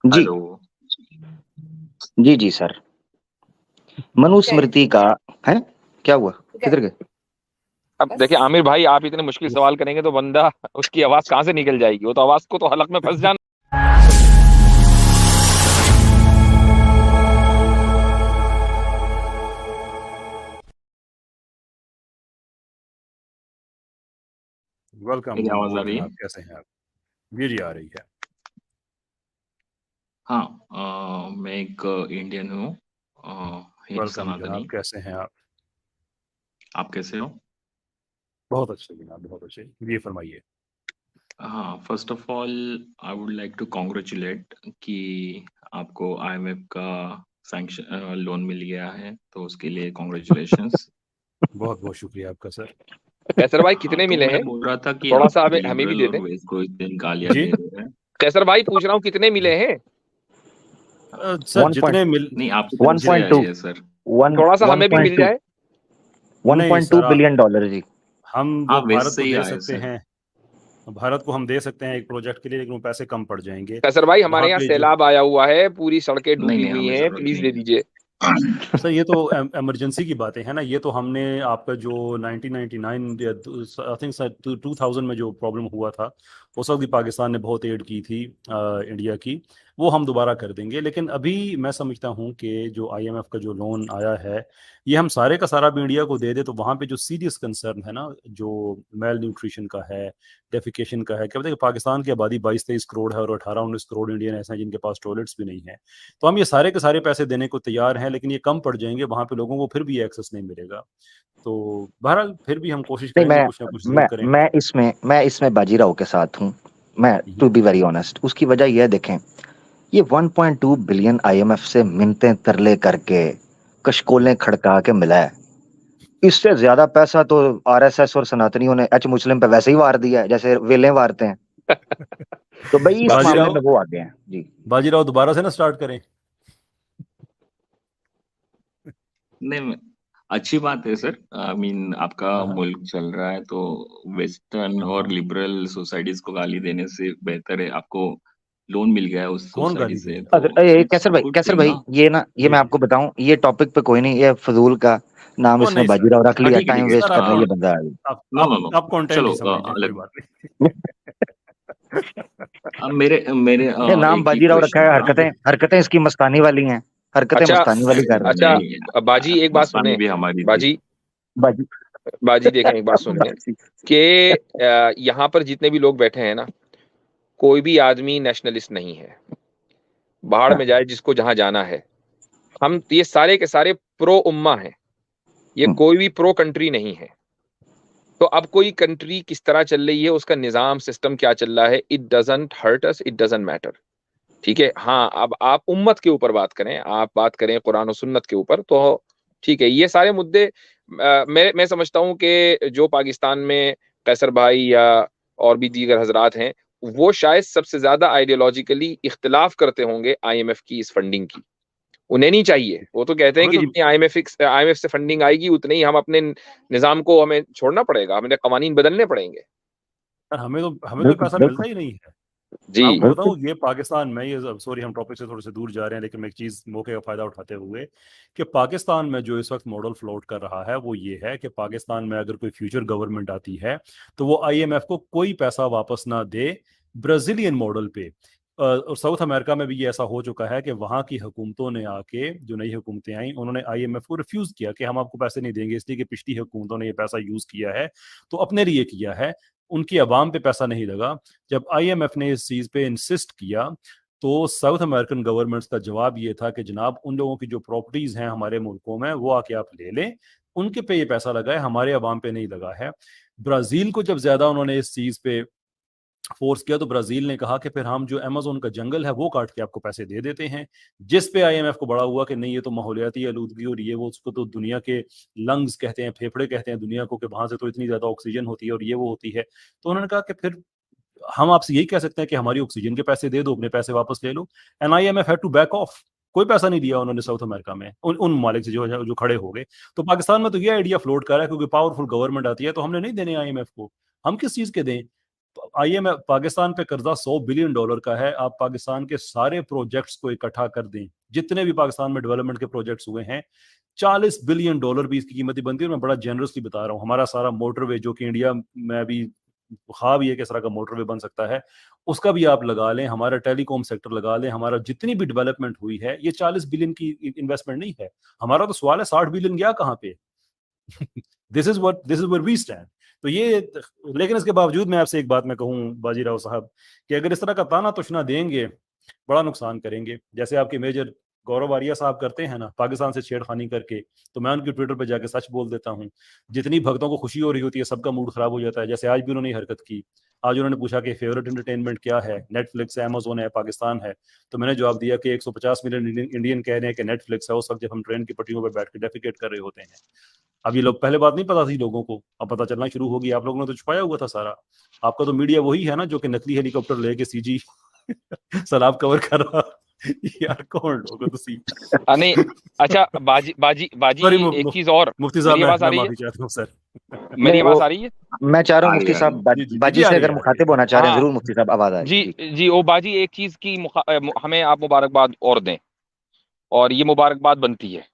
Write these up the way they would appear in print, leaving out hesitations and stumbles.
जी, hello. जी, जी sir. Manusmriti का है? क्या हुआ? किधर गए? अब देखिए आमिर भाई, आप इतने मुश्किल सवाल करेंगे तो बंदा उसकी आवाज कहाँ से निकल जाएगी? वो तो आवाज को तो हलक में फंस जाना। वेलकम मेरी ऑन आवाज आ बोर्ड रही है? जनाब, कैसे हैं आप? जी आ रही है। हाँ। मैं एक इंडियन हूँ। वेलकम जनाब, सनातनी। कैसे हैं आप? आप कैसे हो? बहुत अच्छे जनाब, बहुत अच्छे। ये फरमाइए। हाँ, first of all I would like to congratulate कि आपको आईएमएफ का सैंक्शन लोन मिल गया है, तो उसके लिए कॉन्ग्रेचुलेशंस। बहुत बहुत शुक्रिया आपका सर। कैसर भाई, कितने तो मिले मैं हैं? बोल रहा था कि थोड़ा आप सा हमें भी लिबरल दे और दें। वेस्ट को इतनी गालियां जी दे रहे हैं। कैसर भाई, पूछ रहा हूँ कितने मिले हैं? सर, 1 पॉइंट जितने मिल नहीं, आपकी तरफ से 1.2 आई है सर। 1 थोड़ा सा हमें भी मिल 1.2 जाए। नहीं 1.2 सर, बिलियन डॉलर जी। हम हाँ, वो वेस्ट भारत से को ही दे आए सकते सर। हैं। भारत को हम दे सकते हैं एक प्रोजेक्ट के लिए, लेकिन वो पैसे कम पड़ जाएंगे कैसर भाई, हमारे वहां यहाँ पे जो। सैलाब आया हुआ है, पूरी सड़कें नहीं डूबी नहीं, हुई हमें हैं, जरूरत प्लीज नहीं दे है। दीजिए। सर, ये तो इमरजेंसी की बातें हैं ना। ये तो हमने आपका जो 1999 या आई थिंक सर 2000 में जो प्रॉब्लम हुआ था, उस वक्त भी पाकिस्तान ने बहुत एड की थी इंडिया की। वो हम दोबारा कर देंगे। लेकिन अभी मैं समझता हूँ कि जो आईएमएफ का जो लोन आया है, ये हम सारे का सारा भी इंडिया को दे दे, तो वहाँ पे जो सीरियस कंसर्न है ना, जो मेल न्यूट्रिशन का है, डेफिकेशन का है, क्या बताए कि पाकिस्तान की आबादी 22-23 करोड़ है और 18-19 करोड़ इंडियन ऐसे हैं जिनके पास टॉयलेट्स भी नहीं है। तो हम ये सारे के सारे पैसे देने को तैयार हैं, लेकिन ये कम पड़ जाएंगे, वहां पे लोगों को फिर भी एक्सेस नहीं मिलेगा। तो बहरहाल फिर भी हम कोशिश नहीं, करेंगे, कुछ ना कुछ जरूर मैं करेंगे। मैं इसमें बाजीराव के साथ हूँ। मैं हम्म, टू बी वेरी ऑनेस्ट, उसकी वजह यह देखें, ये 1.2 बिलियन आईएमएफ से मिन्नतें तरले करके, हम्म। कशकोलें खड़का के मिला है। इससे ज्यादा पैसा तो आरएसएस और सनातनियों ने एच मुस्लिम पे वैसे ही वार दिया है, जैसे वेले वारते हैं। तो भाई इस बस। मामले में बाजीराव, वो आगे हैं जी। बाजीराव दोबारा से ना स्टार्ट करें। नहीं, अच्छी बात है सर। आई मीन आपका हाँ हाँ मुल्क चल रहा है तो वेस्टर्न हाँ और हाँ। लिबरल सोसाइटीज को गाली देने से बेहतर है आपको लोन मिल गया है उस कौन सोसाइटी गाली से, देगा? तो इट्स गुड कैसर थिंग भाई, ना। ये जी मैं जी। आपको बताऊं, ये टॉपिक पे कोई नहीं, ये फजूल का नाम ओ इसने नहीं सर। बाजीराव रख हाँ, लिया, ठीक है ठीक टाइम है। वेस्ट सर कर रहा है ये हाँ, बंदा। नो नो नो, आप कंटेंट चलो ही समझ लें, कोई बात नहीं। अब मेरे मेरे ये नाम एक ही बाजीराव रखा क्वेश्चन है, था। हरकतें हरकतें इसकी मस्तानी वाली हैं, हरकतें अच्छा। मस्तानी वाली अरे कर रहे अच्छा। नहीं, बाजी, एक बात मस्तानी सुने। भी हमारी थी। बाजी, बाजी। बाजी देखें, एक बात सुनिए बाजी। कि यहाँ पर जितने भी लोग बैठे हैं ना, कोई भी आदमी नेशनलिस्ट नहीं है। बाहर हाँ, में जाए जिसको जहां जाना है। हम ये सारे के सारे प्रो उम्मा हैं। ये हम्म, कोई भी प्रो कंट्री नहीं है। तो अब कोई कंट्री किस तरह चल रही है, उसका निजाम सिस्टम क्या चल रहा है, it doesn't hurt us, it doesn't matter. ठीक है। हाँ, अब आप उम्मत के ऊपर बात करें, आप बात करें कुरान और सुन्नत के ऊपर, तो ठीक है, ये सारे मुद्दे मैं समझता हूं कि जो पाकिस्तान में कैसर भाई या और भी दीगर हजरात हैं, वो शायद सबसे ज्यादा आइडियोलॉजिकली इख्तिलाफ करते होंगे आईएमएफ की इस फंडिंग की। उन्हें नहीं चाहिए। वो तो कहते हैं हमें कि तो जितनी आईएमएफ से फंडिंग आएगी, उतने ही हम अपने निजाम को हमें छोड़ना पड़ेगा, हमें कवानीन बदलने पड़ेंगे। सर, हमें तो बिल्कुल पैसा मिलता बिल्कुल ही नहीं है। जी। मैं आपको बिल्कुल। बताऊं, ये पाकिस्तान में, ये सॉरी हम टॉपिक से थोड़े से दूर जा रहे हैं, लेकिन मैं एक चीज मौके का फायदा उठाते हुए, कि पाकिस्तान में जो इस वक्त मॉडल फ्लोट कर रहा है वो ये है कि पाकिस्तान में अगर कोई फ्यूचर गवर्नमेंट आती है तो वो आईएमएफ को कोई पैसा वापस ना दे, ब्राजीलियन मॉडल पे। और साउथ अमेरिका में भी ये ऐसा हो चुका है कि वहां की हुकूमतों ने आके, जो नई हुकूमतें आई, उन्होंने आईएमएफ को रिफ्यूज किया कि हम आपको पैसे नहीं देंगे, इसलिए कि पिछली हुकूमतों ने ये पैसा यूज किया है, तो अपने लिए किया है, उनकी आवाम पे पैसा नहीं लगा। जब आईएमएफ ने इस चीज पे इंसिस्ट किया, तो साउथ अमेरिकन गवर्नमेंट्स का जवाब ये था कि जनाब, उन लोगों की जो प्रॉपर्टीज हैं हमारे मुल्कों में, वो आके आप ले लें, उनके पे ये पैसा लगा है, हमारे अवाम पे नहीं लगा है। ब्राजील को जब ज्यादा उन्होंने इस चीज पे फोर्स किया, तो ब्राजील ने कहा कि फिर हम जो अमेजोन का जंगल है वो काट के आपको पैसे दे देते हैं। जिस पे आईएमएफ को बड़ा हुआ कि नहीं, ये तो माहौलियाती आलूदगी और ये वो, उसको तो दुनिया के लंग्स कहते हैं, फेफड़े कहते हैं दुनिया को, कि वहां से तो इतनी ज्यादा ऑक्सीजन होती है और ये वो होती है। तो उन्होंने कहा कि फिर हम आपसे यही कह सकते हैं कि हमारी ऑक्सीजन के पैसे दे दो, अपने पैसे वापस ले लो। And IMF had to back off. कोई पैसा नहीं दिया उन्होंने साउथ अमेरिका में उन ममालिक से जो खड़े हो गए। तो पाकिस्तान में तो ये आइडिया फ्लोट कर रहा है, क्योंकि पावरफुल गवर्नमेंट आती है तो हमने नहीं देने आईएमएफ को, हम किस चीज के दें? IMF पाकिस्तान पे कर्जा $100 बिलियन का है। आप पाकिस्तान के सारे प्रोजेक्ट्स को इकट्ठा कर दें, जितने भी पाकिस्तान में डेवलपमेंट के प्रोजेक्ट्स हुए हैं, $40 बिलियन भी इसकी कीमत ही बनती है। मैं बड़ा जेनरसली बता रहा हूँ। हमारा सारा मोटरवे, जो कि इंडिया में भी ख्वाब ये कि इस तरह का मोटरवे बन सकता है, उसका भी आप लगा लें, हमारा टेलीकॉम सेक्टर लगा लें, हमारा जितनी भी डेवलपमेंट हुई है, ये 40 बिलियन की इन्वेस्टमेंट नहीं है। हमारा तो सवाल है 60 बिलियन गया कहाँ पे? This is where we stand. तो ये, लेकिन इसके बावजूद मैं आपसे एक बात मैं कहूँ बाजीराव साहब, कि अगर इस तरह का ताना तुशना देंगे, बड़ा नुकसान करेंगे। जैसे आपके मेजर गौरव आर्या साहब करते हैं ना, पाकिस्तान से छेड़खानी करके, तो मैं उनके ट्विटर पर जाके सच बोल देता हूँ। जितनी भक्तों को खुशी हो रही होती है, सबका मूड खराब हो जाता है। जैसे आज भी उन्होंने हरकत की, आज उन्होंने पूछा कि फेवरेट एंटरटेनमेंट क्या है, नेटफ्लिक्स है, अमेजोन है, पाकिस्तान है। तो मैंने जवाब दिया कि 150 मिलियन इंडियन कह रहे हैं कि नेटफ्लिक्स है, उस वक्त जब हम ट्रेन की पटरियों पर बैठ के डेफिकेट कर रहे होते हैं। अब ये लोग, पहले बात नहीं पता थी लोगों को, अब पता चलना शुरू हो गया। आप लोगों ने तो छुपाया हुआ था सारा। आपका तो मीडिया वही है ना जो कि नकली हेलीकॉप्टर लेके CG सैलाब कवर कर रहा। यार कौन लोग हो तुसी? नहीं, अच्छा बाजी एक चीज और, मुफ्ती साहब, मेरी आवाज आ मैं रही है? माफी चाहता हूँ सर। मेरी आवाज आ रही है? मैं चाह रहा हूँ आ मुफ्ती रही साहब जी, बाजी आ से रही अगर है, मुखातिब होना चाह रहे हैं, हाँ जरूर मुफ्ती साहब आवाज आ जी रही है। जी, ओ बाजी एक चीज की हमें आप मुबारकबाद और दें, और ये मुबारकबाद बनती है,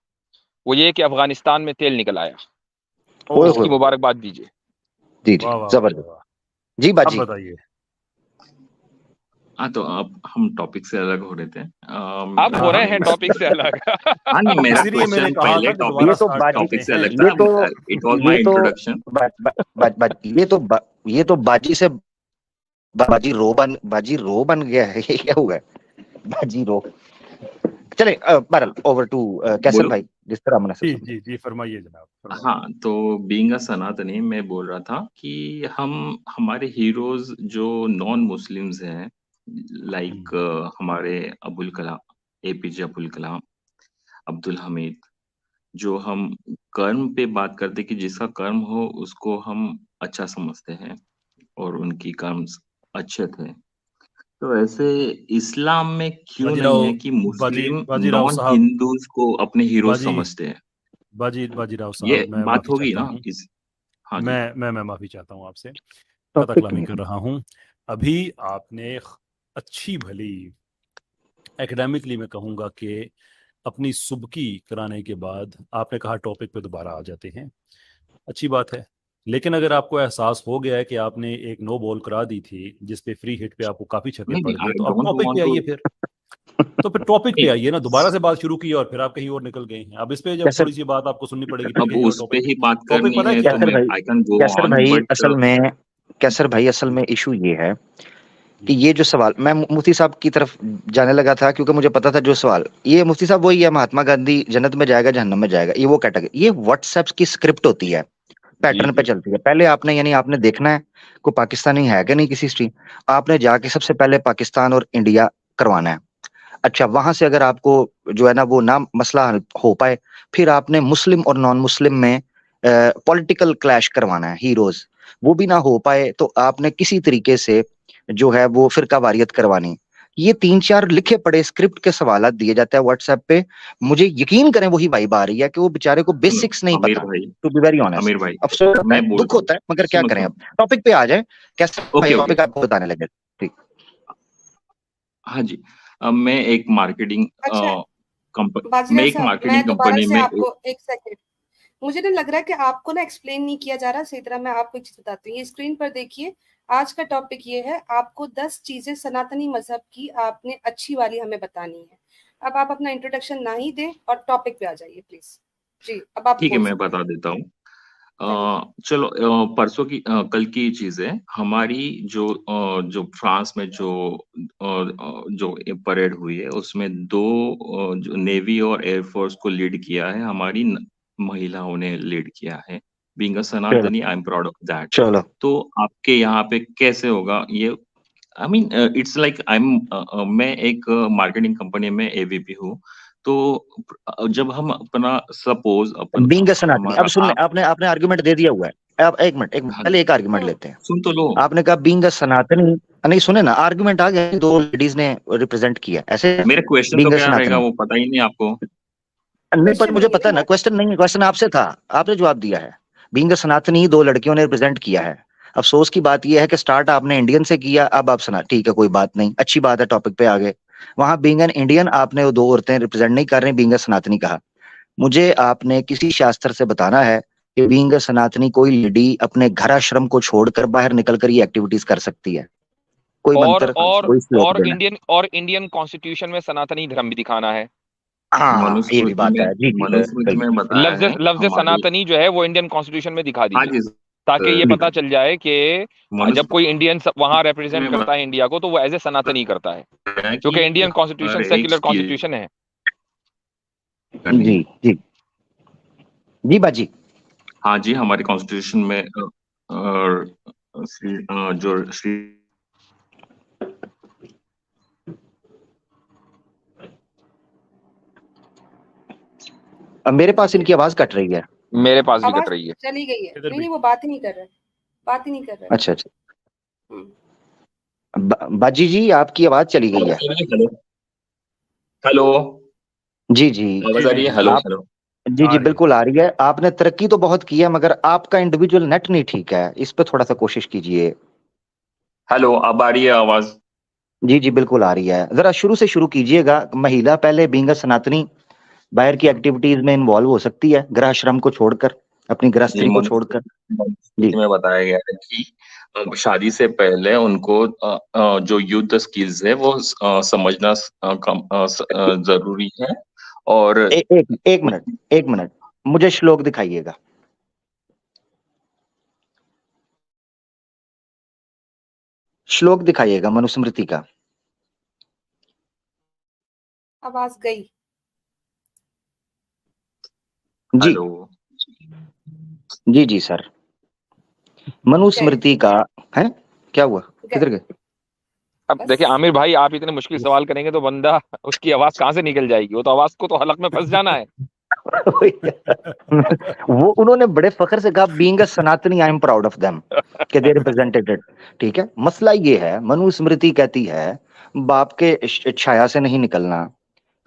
वो ये कि अफगानिस्तान में तेल निकल आया, ओए इसकी होए, मुबारकबाद दीजिए। जी जी, वाह वाह जबरदस्त। वाह। जी अब बाजी, बताइए। हाँ, तो अब हम टॉपिक से अलग हो रहे थे। अब हाँ हो रहे हाँ, हैं टॉपिक से अलग। हाँ नहीं, मेरा इसीलिए मैंने क्वेश्चन कहा पहले था कि दोबारा ये तो स्टार्ट बाजी, करते टॉपिक से हैं। अलग ये था। तो इट वाज माय ये तो इंट्रोडक्शन। ये तो बाजी से बाजी रो बन गया है। ये क्या हुआ है? बाजी रो। चले बहरहाल, ओवर टू कैसर बोलो। भाई, जिस तरह मुनासिब जी समझे। जी जी, फरमाइए जनाब, फरमाइए। हाँ, तो बीइंग अ सनातनी, मैं बोल रहा था कि हम हमारे हीरोज जो नॉन मुस्लिम्स हैं, लाइक हमारे अबुल कलाम, APJ अबुल कलाम, अब्दुल हमीद, जो हम कर्म पे बात करते कि जिसका कर्म हो उसको हम अच्छा समझते हैं और उनकी कर्म अच्छे थे। तो ऐसे इस्लाम में क्यों नहीं है कि मुस्लिम बाजीराव नॉन साहब, हिंदूज को अपने हीरो बाजी समझते हैं? बाजीराव ये साहब, मैं बात माफी होगी चाहता ना हूँ। इस। हाँ जी। मैं माफी चाहता हूँ आपसे, टॉपिक कतकलामी कर रहा हूँ। अभी आपने एक अच्छी भली, एकेडमिकली मैं कहूँगा कि अपनी सुबकी कराने के बाद आपने कहा टॉपिक पे दोबारा आ जाते हैं, अच्छी बात है। लेकिन अगर आपको एहसास हो गया है कि आपने एक नो बॉल करा दी थी जिस पे फ्री हिट पे आपको काफी छक्के नहीं पड़ नहीं, गए, आई तो अब डोंट टॉपिक पे वांट टू। आइए फिर। तो फिर टॉपिक पे नहीं, आइए ना, दोबारा से बात शुरू की और फिर आप कहीं और निकल गए हैं। अब इस पे जब कैसर थोड़ी सी बात आपको सुननी पड़ेगी, फिर अब कहीं और उस पे टॉपिक। ही बात टॉपिक करनी पता है है क्या तो है? कैसर मैं भाई, I can go on, but Qaiser भाई असल में इशू ये है कि जी ये जो सवाल मैं मुफ्ती साहब की तरफ जाने लगा था, क्योंकि मुझे पता था जो सवाल ये मुफ्ती साहब वही है, महात्मा गांधी जन्नत में जाएगा जहन्नम में जाएगा, ये वो कैटेगरी, ये व्हाट्सएप की स्क्रिप्ट होती है, जी पैटर्न पे जी। चलती है। पहले आपने यानी आपने देखना है कोई पाकिस्तानी है कि नहीं किसी स्ट्रीम, आपने जाके सबसे पहले पाकिस्तान और इंडिया करवाना है। अच्छा, वहां से अगर आपको जो है ना वो ना मसला हल हो पाए, फिर आपने मुस्लिम और नॉन मुस्लिम में पॉलिटिकल क्लैश करवाना है, हीरोज वो भी ना हो पाए तो आपने किसी तरीके से जो है वो फिरका वारियत करवानी। ये 3-4 लिखे पड़े स्क्रिप्ट के सवाल दिए जाते हैं व्हाट्सएप पे। मुझे यकीन करें वही वाइब आ रही है कि वो बेचारे को सुनो बेसिक्स नहीं आमिर पता, भाई, to be very honest. Aamir भाई, अफसोस होता है, मैं दुख बोलता हूँ। होता है, मगर क्या सुनो करें। सुनो। अब टॉपिक पे आ जाए, कैसे भाई ओके ओके। टॉपिक आपको बताने लगे। ठीक। हाँ जी। अब मैं एक मार्केटिंग अच्छा कंपनी मैं बाजीराव एक साहब, मैं मार्केटिंग दोबारा कंपनी से में आपको एक सेकंड, मुझे ना लग रहा है कि आपको ना एक्सप्लेन नहीं किया जा रहा सही तरह। मैं आपको एक चीज बताती हूँ, ये स्क्रीन पर देखिए। आज का टॉपिक ये है, आपको 10 चीजें सनातनी मजहब की आपने अच्छी वाली हमें बतानी है। अब आप अपना इंट्रोडक्शन ना ही दें और टॉपिक पे आ जाइए प्लीज। जी, अब आप ठीक है, बोल मैं सकते बता हैं। देता हूँ। Thank you. चलो, परसों की कल की चीज है हमारी, जो फ्रांस में जो परेड हुई है उसमें दो जो नेवी और एयरफोर्स को लीड किया है, हमारी महिलाओं ने लीड किया है। बीइंग अ चलो सनातनी, I am proud of that. चलो, तो आपके यहाँ पे कैसे होगा ये? आई मीन इट्स लाइक मैं एक मार्केटिंग कंपनी में AVP हूँ। तो जब हम अपना सपोज बीइंग अ सनातनी, अब हमारा सुन ले, आप। आपने आपने आर्गुमेंट दे दिया हुआ है। अब एक मिनट हाँ, पहले एक आर्गुमेंट लेते हैं। सुन तो लो। आपने कहा बीइंग अ सनातनी, नहीं सुने ना, आर्गुमेंट आ गया, दो लेडीज ने रिप्रेजेंट किया ऐसे। मेरा क्वेश्चन तो बीइंग अ क्या रहेगा सनातनी, वो पता ही नहीं आपको। नहीं पर क्वेश्चन मुझे नहीं है पता है ना, ना। क्वेश्चन नहीं है, क्वेश्चन आपसे था, आपने जवाब दिया है। बीइंग अ सनातनी दो लड़कियों ने रिप्रेजेंट किया है, अफसोस की बात यह है कि स्टार्ट आपने इंडियन से किया, अब आप सुना, ठीक है कोई बात नहीं, अच्छी बात है, टॉपिक पे आगे। वहां बीइंग एन इंडियन आपने वो 2 औरतें रिप्रेजेंट नहीं कर रही, बीइंग ए सनातनी कहा। मुझे आपने किसी शास्त्र से बताना है कि बीइंग ए सनातनी कोई लेडी अपने घर आश्रम को छोड़कर बाहर निकलकर ये एक्टिविटीज कर सकती है? कोई मंत्र, कोई श्लोक देना। और इंडियन कॉन्स्टिट्यूशन में सनातनी धर्म भी दिखाना है। हाँ ये भी बात है जी जी मनुस्मृति बिल्कुल। में बताया है लफ्ज हमारी। सनातनी जो है वो इंडियन कॉन्स्टिट्यूशन में दिखा हाँ दीजिए, जी ताकि ये पता चल जाए कि जब मनुस्मृति कोई इंडियन वहां रिप्रेजेंट में करता है इंडिया को, तो वो एज ए सनातनी करता है, बताया है क्योंकि कि इंडियन कॉन्स्टिट्यूशन हर एक सेक्युलर चीज कॉन्स्टिट्यूशन है। करनी है। जी जी जी बाजी। हाँ जी, हमारे कॉन्स्टिट्यूशन में जो श्री अब मेरे पास इनकी आवाज कट रही है। मेरे पास भी आवाज कट रही है। चली गई है। इधर नहीं भी। नहीं, वो बात ही नहीं कर रहे, बात ही नहीं कर रहे। अच्छा अच्छा, हम्म। बाजी जी आपकी आवाज चली गई है। हेलो हेलो, जी जी आवाज आ रही है? हेलो आप, हेलो, जी आ जी रही है। बिल्कुल आ रही है। आपने तरक्की तो बहुत की है, मगर आपका इंडिविजुअल नेट नहीं ठीक है, इस पे थोड़ा सा कोशिश कीजिए। हेलो, अब आ रही है आवाज? जी जी बिल्कुल आ रही है, जरा शुरू से शुरू कीजिएगा। महिला पहले बीइंग अ सनातनी बाहर की एक्टिविटीज में इन्वॉल्व हो सकती है, गृह आश्रम को छोड़कर, अपनी गृहस्थी को छोड़कर। जी मनुस्मृति में बताया गया है कि शादी से पहले उनको जो युद्ध स्किल्स है वो समझना जरूरी है। और एक मिनट मुझे श्लोक दिखाइएगा। श्लोक दिखाइएगा मनुस्मृति का। आवाज गई। जी हेलो, जी जी सर, मनुस्मृति का है, क्या हुआ, किधर गए? अब बस। देखिए आमिर भाई, आप इतने मुश्किल सवाल करेंगे तो बंदा, उसकी आवाज कहाँ से निकल जाएगी? वो तो आवाज को तो हलक में फंस जाना है। वो उन्होंने बड़े फख्र से कहा बीइंग अ सनातनी I am proud of them कि दे रिप्रेजेंटेड इट। ठीक है, मसला ये है, मनुस्मृति कहती है बाप के छाया से नहीं निकलना,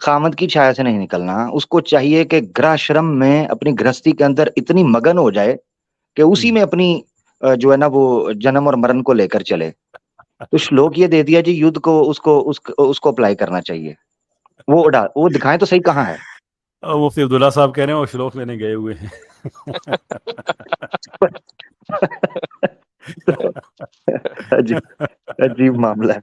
खामद की छाया से नहीं निकलना, उसको चाहिए कि गृहश्रम में अपनी गृहस्थी के अंदर इतनी मगन हो जाए कि उसी में अपनी जो है ना वो जन्म और मरण को लेकर चले। तो श्लोक ये दे दिया जी, युद्ध को उसको अप्लाई करना चाहिए। वो दिखाएं तो सही कहाँ है। मुफ्ती अब्दुल्ला साहब कह रहे हैं वो श्लोक लेने गए हुए हैं। अजीब अजीब मामला है।